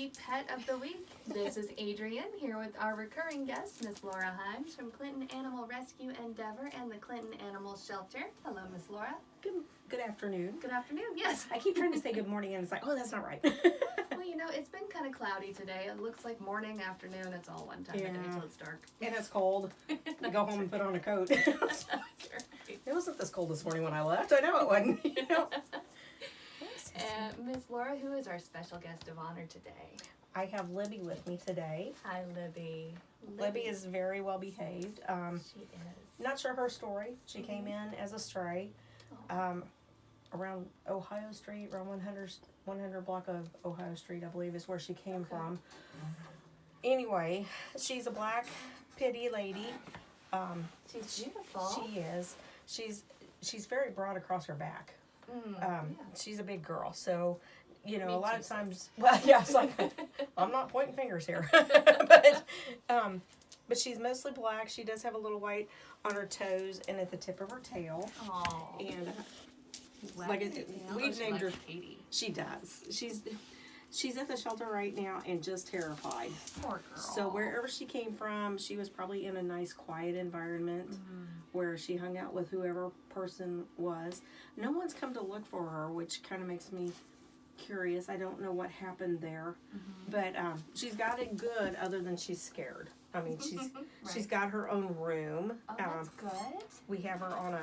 Pet of the Week. This is Adrianne here with our recurring guest, Miss Laura Himes from Clinton Animal Rescue Endeavor and the Clinton Animal Shelter. Hello, Miss Laura. Good afternoon. Good afternoon, yes. I keep trying to say good morning and it's like, oh, that's not right. Well, you know, it's been kind of cloudy today. It looks like morning, afternoon, it's all one time of day till it's dark. And it's cold. I go home and put on a coat. That's right. It wasn't this cold this morning when I left. I know it wasn't. You know. Miss Laura, who is our special guest of honor today? I have Libby with me today. Hi, Libby. Libby is very well behaved. She is. Not sure her story. She came in as a stray around Ohio Street, around 100 block of Ohio Street, I believe, is where she came from. Anyway, she's a black pitty lady. She's beautiful. She is. She's very broad across her back. She's a big girl, so you know, a lot of times. Well, yeah, it's like I'm not pointing fingers here, but she's mostly black. She does have a little white on her toes and at the tip of her tail. Oh, and we've named her. Katie. She does. She's at the shelter right now and just terrified. Poor girl. So wherever she came from, she was probably in a nice, quiet environment where she hung out with whoever person was. No one's come to look for her, which kind of makes me curious. I don't know what happened there, but she's got it good. Other than she's scared. I mean, she's got her own room. Oh, that's good. We have her on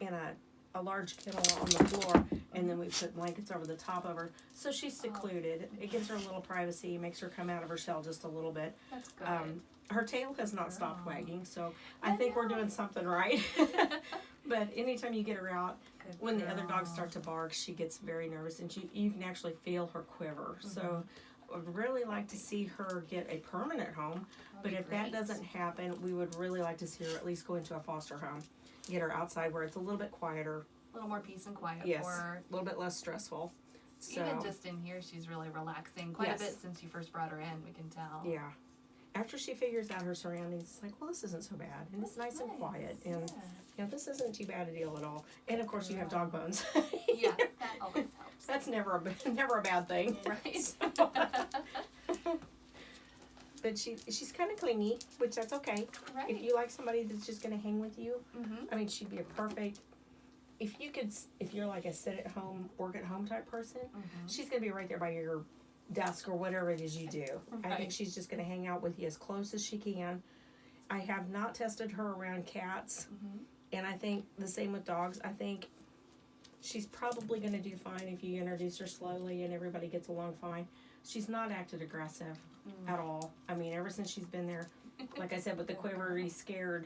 in a large kennel on the floor, and then we put blankets over the top of her, so she's secluded. It gives her a little privacy, makes her come out of her shell just a little bit. That's good. Her tail has not stopped wagging, so I think we're doing something right. But anytime you get her out, when the other dogs start to bark, she gets very nervous, and you can actually feel her quiver. So I'd really like to see her get a permanent home, but if that doesn't happen, we would really like to see her at least go into a foster home. Get her outside where it's a little bit quieter. A little more peace and quiet Yes, for her. a little bit less stressful. So, Even just in here, she's really relaxing. Quite a bit since you first brought her in, we can tell. Yeah. After she figures out her surroundings, it's like, well, this isn't so bad. And it's nice and quiet. And, you know, this isn't too bad a deal at all. And, of course, you have dog bones. Yeah, that always helps. That's never a bad thing. Right. So, but she's kind of clingy, which that's okay. Right. If you like somebody that's just going to hang with you, I mean, she'd be a perfect. If you're like a sit at home, work at home type person, she's going to be right there by your desk or whatever it is you do. Right. I think she's just going to hang out with you as close as she can. I have not tested her around cats, and I think the same with dogs. I think she's probably going to do fine if you introduce her slowly and everybody gets along fine. She's not acted aggressive at all. I mean, ever since she's been there, like I said, with the quivery, scared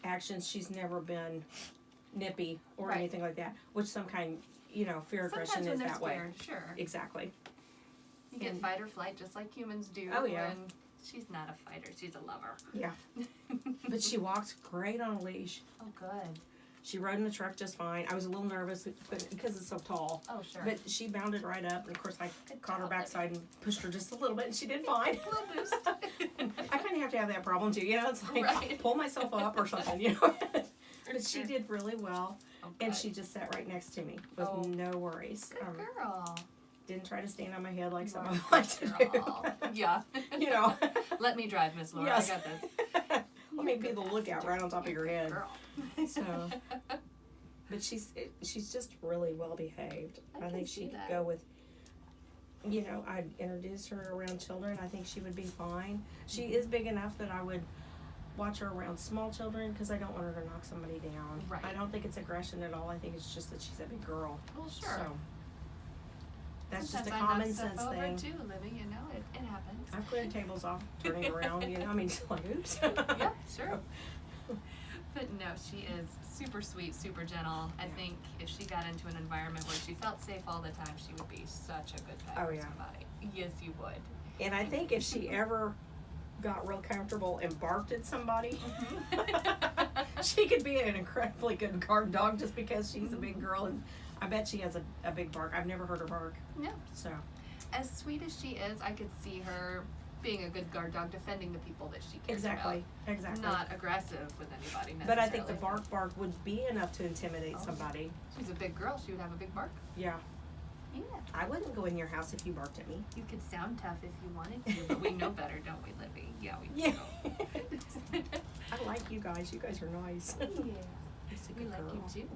actions, she's never been nippy or anything like that, which some kind, fear aggression is that way. Sure. Exactly. You get fight or flight just like humans do. Oh, yeah. And she's not a fighter, she's a lover. Yeah. But she walks great on a leash. Oh, good. She rode in the truck just fine. I was a little nervous because it's so tall. Oh, sure. But she bounded right up. And, of course, I caught her backside and pushed her just a little bit, and she did fine. A little boost. I kind of have to have that problem, too. It's like pull myself up or something, But she did really well, and she just sat right next to me with no worries. Good girl. Didn't try to stand on my head like some of them like to do. Yeah. Let me drive, Miss Laura. Yes. I got this. Let me be the lookout right on top of your head. Girl. So, but she's just really well behaved. I think she could go with. I'd introduce her around children. I think she would be fine. She is big enough that I would watch her around small children because I don't want her to knock somebody down. Right. I don't think it's aggression at all. I think it's just that she's a big girl. Well, sure. So that's Sometimes just a common sense over thing. too, Libby, it happens. I've cleared tables off, turning around. I mean, just like oops. Yeah, sure. But no, she is super sweet, super gentle. I think if she got into an environment where she felt safe all the time, she would be such a good pet for somebody. Yes, you would. And I think if she ever got real comfortable and barked at somebody, she could be an incredibly good guard dog just because she's a big girl, and I bet she has a big bark. I've never heard her bark. No. So, as sweet as she is, I could see her being a good guard dog, defending the people that she cares about. Exactly. Not aggressive with anybody necessarily. But I think the bark would be enough to intimidate somebody. She's a big girl. She would have a big bark. Yeah. Yeah. I wouldn't go in your house if you barked at me. You could sound tough if you wanted to, but we know better, don't we, Libby? Yeah, we Yeah. do. I like you guys. You guys are nice. Yeah. He's a We good like girl. you too.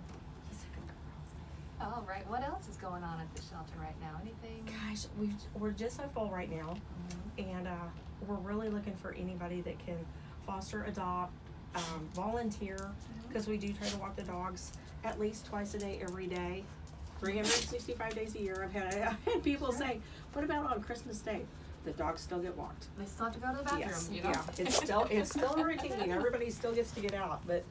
He's a good girl. All right. What else is going on at the shelter right now? Anything? Gosh, we're just so full right now, and we're really looking for anybody that can foster, adopt, volunteer, because we do try to walk the dogs at least twice a day, every day, 365 days a year. I've had people say, "What about on Christmas Day?" The dogs still get walked. They still have to go to the bathroom, Yes, you know? yeah, it's still a routine. Everybody still gets to get out, but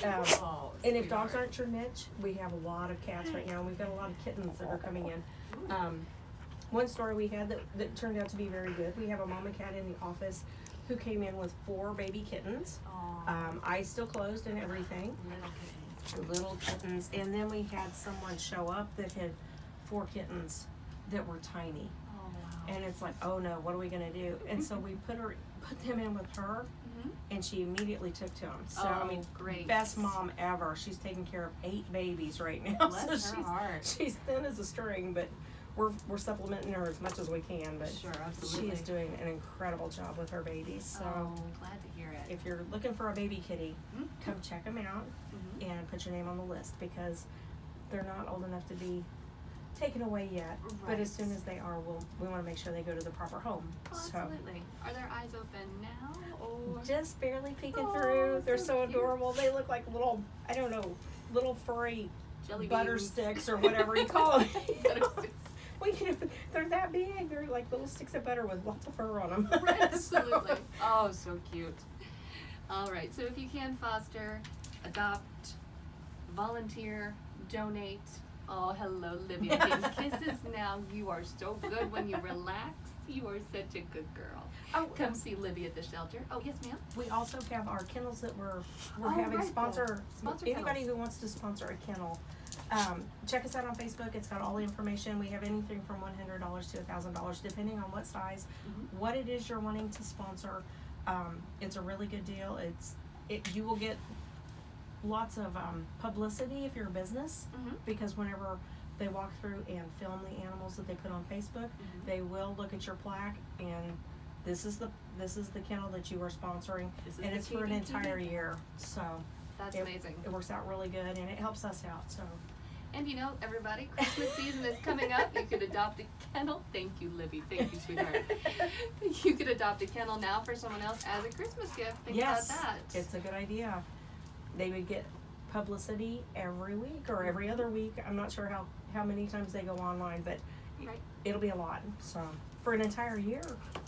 Oh, and if dogs sweetheart. aren't your niche, we have a lot of cats right now. And we've got a lot of kittens that are coming in. One story we had that turned out to be very good. We have a mama cat in the office who came in with 4 baby kittens. Aw. Eyes still closed and everything. Little kittens. And then we had someone show up that had 4 kittens that were tiny. Oh, wow. And it's like, oh no, what are we gonna do? And so we put them in with her, and she immediately took to them. So I mean, great. best mom ever. She's taking care of 8 babies right now. Bless so her heart. she's thin as a string, but we're supplementing her as much as we can. But Sure, she absolutely. is doing an incredible job with her babies. So Oh, glad to hear it. if you're looking for a baby kitty, Mhm. come check them out and put your name on the list, because they're not old enough to be taken away yet. But as Right. soon as they are, we want to make sure they go to the proper home. Oh, So absolutely. Are their eyes open now? Or just barely peeking Oh, through. They're so so cute. adorable. They look like little, I don't know, little furry jelly butter beans? sticks or whatever you call them. Butter sticks. Well, you know, they're that big. They're like little sticks of butter with lots of fur on them. Right, absolutely. Oh, so cute. All right, so if you can foster, adopt, volunteer, donate. Oh, hello, Libby. I'm getting kisses now. You are so good when you relax. You are such a good girl. Oh, Come see Libby at the shelter. Oh, yes, ma'am. we also have our kennels that we're Oh, having right, sponsor anybody kennels. who wants to sponsor a kennel. Check us out on Facebook. It's got all the information. We have anything from $100 to $1,000, depending on what size, what it is you're wanting to sponsor. It's a really good deal. You will get lots of publicity if you're a business, because whenever they walk through and film the animals that they put on Facebook, they will look at your plaque, and this is the kennel that you are sponsoring, This is and the it's for an KDKD. entire year. So That's amazing. it works out really good, and it helps us out. So And you know, everybody, Christmas season is coming up. You could adopt a kennel. Thank you, Libby. Thank you, sweetheart. You could adopt a kennel now for someone else as a Christmas gift. Think yes, about that. it's a good idea. They would get publicity every week or every other week. I'm not sure how many times they go online, but Right. it'll be a lot. So for an entire year.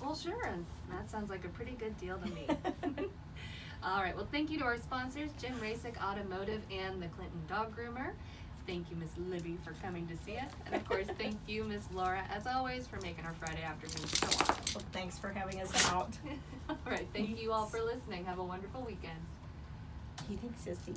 Well, sure. And that sounds like a pretty good deal to me. All right. Well, thank you to our sponsors, Jim Rasick Automotive and the Clinton Dog Groomer. Thank you, Miss Libby, for coming to see us. And of course, thank you, Miss Laura, as always, for making our Friday afternoon so awesome. Well, thanks for having us out. All right. Thank you all for listening. Have a wonderful weekend. He thinks sissy.